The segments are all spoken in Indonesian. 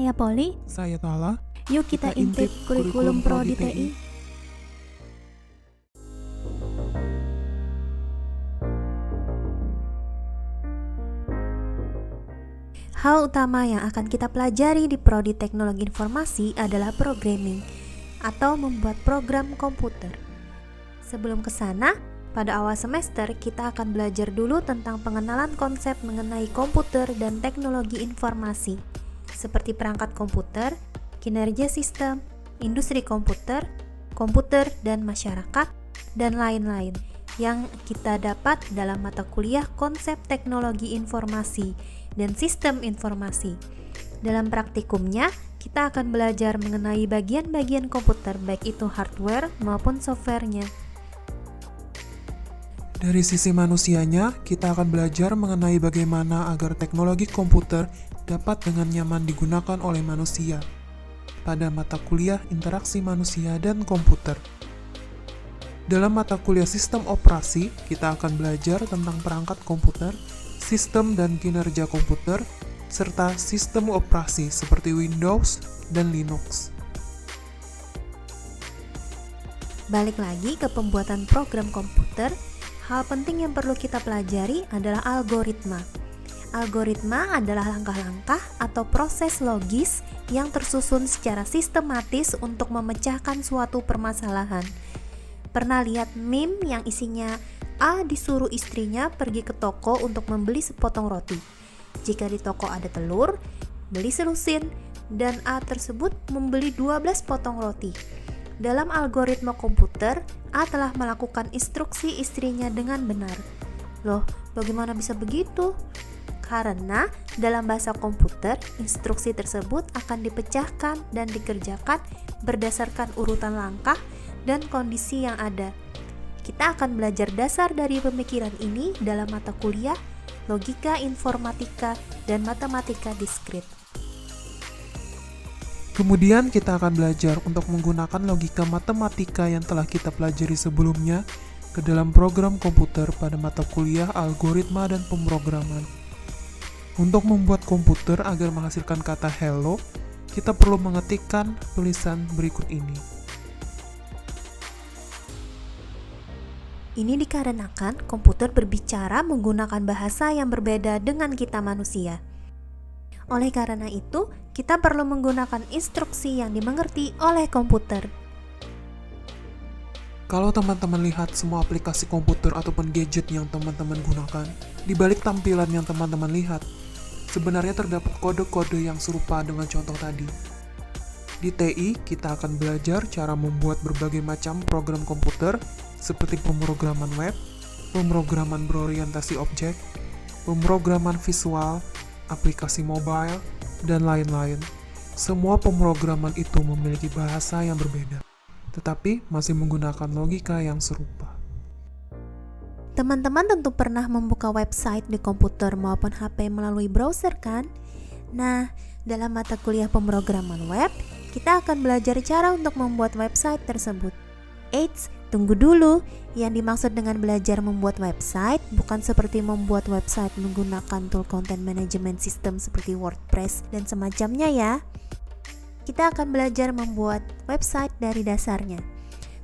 Saya Poli. Saya Tala. Yuk kita intip kurikulum Prodi TI. Hal utama yang akan kita pelajari di Prodi Teknologi Informasi adalah programming atau membuat program komputer. Sebelum ke sana, pada awal semester kita akan belajar dulu tentang pengenalan konsep mengenai komputer dan teknologi informasi, seperti perangkat komputer, kinerja sistem, industri komputer, komputer dan masyarakat, dan lain-lain yang kita dapat dalam mata kuliah konsep teknologi informasi dan sistem informasi. Dalam praktikumnya, kita akan belajar mengenai bagian-bagian komputer, baik itu hardware maupun softwarenya. Dari sisi manusianya, kita akan belajar mengenai bagaimana agar teknologi komputer dapat dengan nyaman digunakan oleh manusia pada mata kuliah interaksi manusia dan komputer. Dalam mata kuliah sistem operasi, kita akan belajar tentang perangkat komputer, sistem dan kinerja komputer, serta sistem operasi seperti Windows dan Linux. Balik lagi ke pembuatan program komputer, hal penting yang perlu kita pelajari adalah algoritma. Algoritma adalah langkah-langkah atau proses logis yang tersusun secara sistematis untuk memecahkan suatu permasalahan. Pernah lihat meme yang isinya A disuruh istrinya pergi ke toko untuk membeli sepotong roti. Jika di toko ada telur, beli selusin, dan A tersebut membeli 12 potong roti. Dalam algoritma komputer, A telah melakukan instruksi istrinya dengan benar. Loh, bagaimana bisa begitu? Karena dalam bahasa komputer, instruksi tersebut akan dipecahkan dan dikerjakan berdasarkan urutan langkah dan kondisi yang ada. Kita akan belajar dasar dari pemikiran ini dalam mata kuliah Logika Informatika dan Matematika Diskrit. Kemudian kita akan belajar untuk menggunakan logika matematika yang telah kita pelajari sebelumnya ke dalam program komputer pada mata kuliah algoritma dan pemrograman. Untuk membuat komputer agar menghasilkan kata hello, kita perlu mengetikkan tulisan berikut ini. Ini dikarenakan komputer berbicara menggunakan bahasa yang berbeda dengan kita manusia. Oleh karena itu, kita perlu menggunakan instruksi yang dimengerti oleh komputer. Kalau teman-teman lihat semua aplikasi komputer ataupun gadget yang teman-teman gunakan, di balik tampilan yang teman-teman lihat, sebenarnya terdapat kode-kode yang serupa dengan contoh tadi. Di TI, kita akan belajar cara membuat berbagai macam program komputer seperti pemrograman web, pemrograman berorientasi objek, pemrograman visual, aplikasi mobile, dan lain-lain. Semua pemrograman itu memiliki bahasa yang berbeda, tetapi masih menggunakan logika yang serupa. Teman-teman tentu pernah membuka website di komputer maupun HP melalui browser kan? Nah, dalam mata kuliah pemrograman web, kita akan belajar cara untuk membuat website tersebut. Eits, tunggu dulu. Yang dimaksud dengan belajar membuat website bukan seperti membuat website menggunakan tool content management system seperti WordPress dan semacamnya ya. Kita akan belajar membuat website dari dasarnya.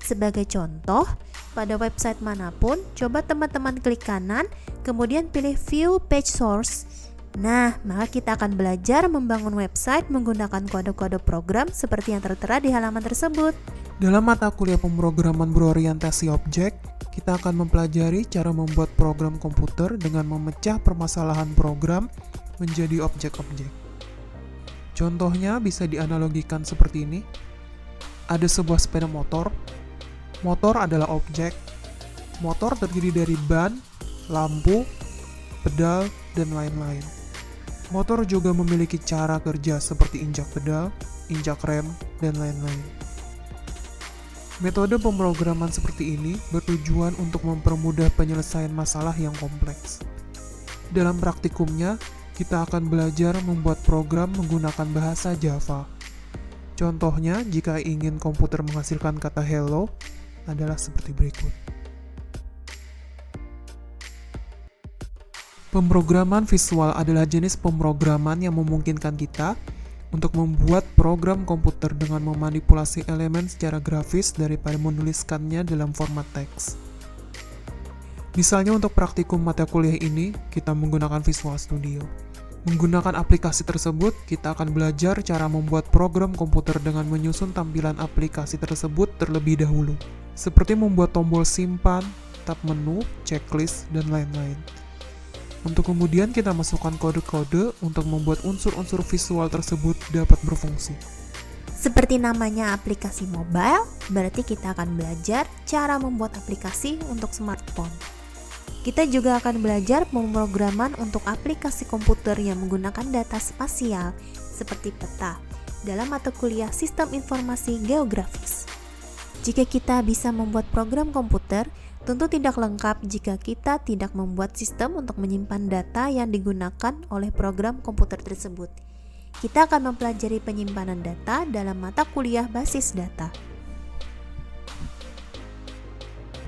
Sebagai contoh, pada website manapun, coba teman-teman klik kanan, kemudian pilih View Page Source. Nah, maka kita akan belajar membangun website menggunakan kode-kode program seperti yang tertera di halaman tersebut. Dalam mata kuliah pemrograman berorientasi objek, kita akan mempelajari cara membuat program komputer dengan memecah permasalahan program menjadi objek-objek. Contohnya bisa dianalogikan seperti ini. Ada sebuah sepeda motor. Motor adalah objek. Motor terdiri dari ban, lampu, pedal, dan lain-lain. Motor juga memiliki cara kerja seperti injak pedal, injak rem, dan lain-lain. Metode pemrograman seperti ini bertujuan untuk mempermudah penyelesaian masalah yang kompleks. Dalam praktikumnya, kita akan belajar membuat program menggunakan bahasa Java. Contohnya, jika ingin komputer menghasilkan kata hello, adalah seperti berikut. Pemrograman visual adalah jenis pemrograman yang memungkinkan kita untuk membuat program komputer dengan memanipulasi elemen secara grafis daripada menuliskannya dalam format teks. Misalnya untuk praktikum mata kuliah ini, kita menggunakan Visual Studio. Menggunakan aplikasi tersebut, kita akan belajar cara membuat program komputer dengan menyusun tampilan aplikasi tersebut terlebih dahulu, seperti membuat tombol simpan, tab menu, checklist, dan lain-lain. Untuk kemudian kita masukkan kode-kode untuk membuat unsur-unsur visual tersebut dapat berfungsi. Seperti namanya aplikasi mobile, berarti kita akan belajar cara membuat aplikasi untuk smartphone. Kita juga akan belajar pemrograman untuk aplikasi komputer yang menggunakan data spasial seperti peta dalam mata kuliah Sistem Informasi Geografis. Jika kita bisa membuat program komputer, tentu tidak lengkap jika kita tidak membuat sistem untuk menyimpan data yang digunakan oleh program komputer tersebut. Kita akan mempelajari penyimpanan data dalam mata kuliah basis data.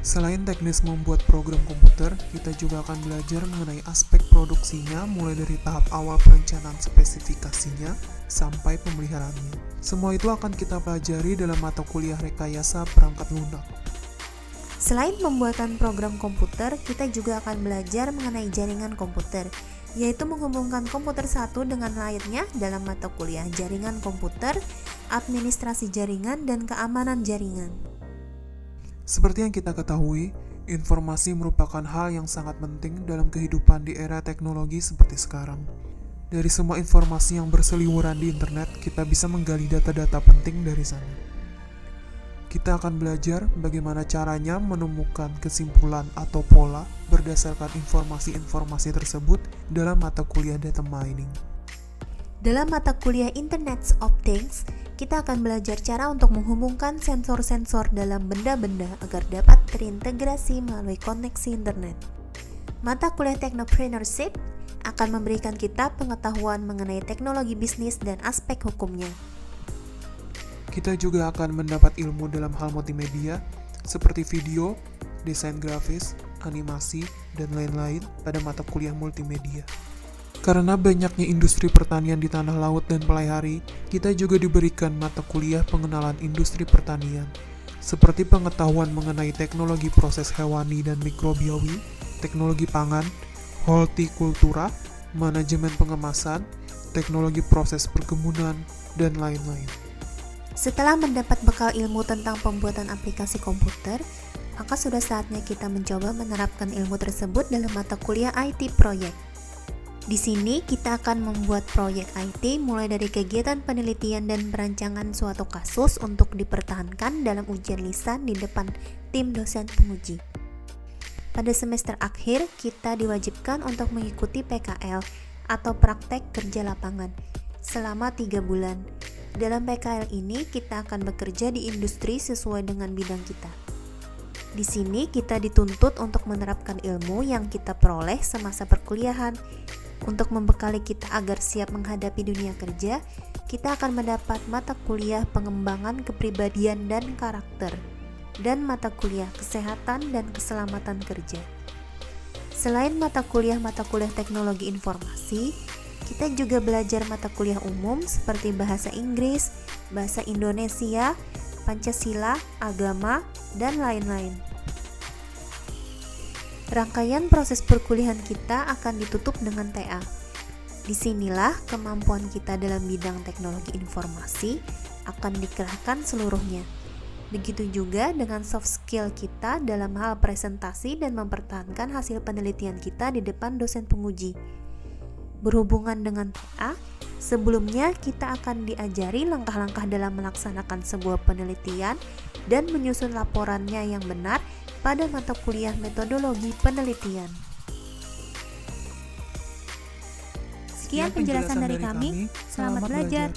Selain teknis membuat program komputer, kita juga akan belajar mengenai aspek produksinya mulai dari tahap awal perencanaan spesifikasinya sampai pemeliharaannya. Semua itu akan kita pelajari dalam mata kuliah rekayasa perangkat lunak. Selain pembuatan program komputer, kita juga akan belajar mengenai jaringan komputer, yaitu menghubungkan komputer satu dengan lainnya dalam mata kuliah jaringan komputer, administrasi jaringan, dan keamanan jaringan. Seperti yang kita ketahui, informasi merupakan hal yang sangat penting dalam kehidupan di era teknologi seperti sekarang. Dari semua informasi yang berseliweran di internet, kita bisa menggali data-data penting dari sana. Kita akan belajar bagaimana caranya menemukan kesimpulan atau pola berdasarkan informasi-informasi tersebut dalam mata kuliah data mining. Dalam mata kuliah Internet of Things, kita akan belajar cara untuk menghubungkan sensor-sensor dalam benda-benda agar dapat terintegrasi melalui koneksi internet. Mata kuliah Technopreneurship akan memberikan kita pengetahuan mengenai teknologi bisnis dan aspek hukumnya. Kita juga akan mendapat ilmu dalam hal multimedia, seperti video, desain grafis, animasi, dan lain-lain pada mata kuliah multimedia. Karena banyaknya industri pertanian di tanah laut dan pelai kita juga diberikan mata kuliah pengenalan industri pertanian, seperti pengetahuan mengenai teknologi proses hewani dan mikrobiawi, teknologi pangan, hortikultura, manajemen pengemasan, teknologi proses perkebunan, dan lain-lain. Setelah mendapat bekal ilmu tentang pembuatan aplikasi komputer, maka sudah saatnya kita mencoba menerapkan ilmu tersebut dalam mata kuliah IT Project. Di sini kita akan membuat proyek IT mulai dari kegiatan penelitian dan perancangan suatu kasus untuk dipertahankan dalam ujian lisan di depan tim dosen penguji. Pada semester akhir, kita diwajibkan untuk mengikuti PKL atau praktek kerja lapangan selama 3 bulan. Dalam PKL ini, kita akan bekerja di industri sesuai dengan bidang kita. Di sini, kita dituntut untuk menerapkan ilmu yang kita peroleh semasa perkuliahan. Untuk membekali kita agar siap menghadapi dunia kerja, kita akan mendapat mata kuliah pengembangan kepribadian dan karakter, dan mata kuliah kesehatan dan keselamatan kerja. Selain mata kuliah teknologi informasi, kita juga belajar mata kuliah umum seperti bahasa Inggris, bahasa Indonesia, Pancasila, agama, dan lain-lain. Rangkaian proses perkuliahan kita akan ditutup dengan TA. Disinilah kemampuan kita dalam bidang teknologi informasi akan dikerahkan seluruhnya. Begitu juga dengan soft skill kita dalam hal presentasi dan mempertahankan hasil penelitian kita di depan dosen penguji. Berhubungan dengan TA, sebelumnya kita akan diajari langkah-langkah dalam melaksanakan sebuah penelitian dan menyusun laporannya yang benar pada mata kuliah metodologi penelitian. Sekian penjelasan dari kami. Selamat belajar.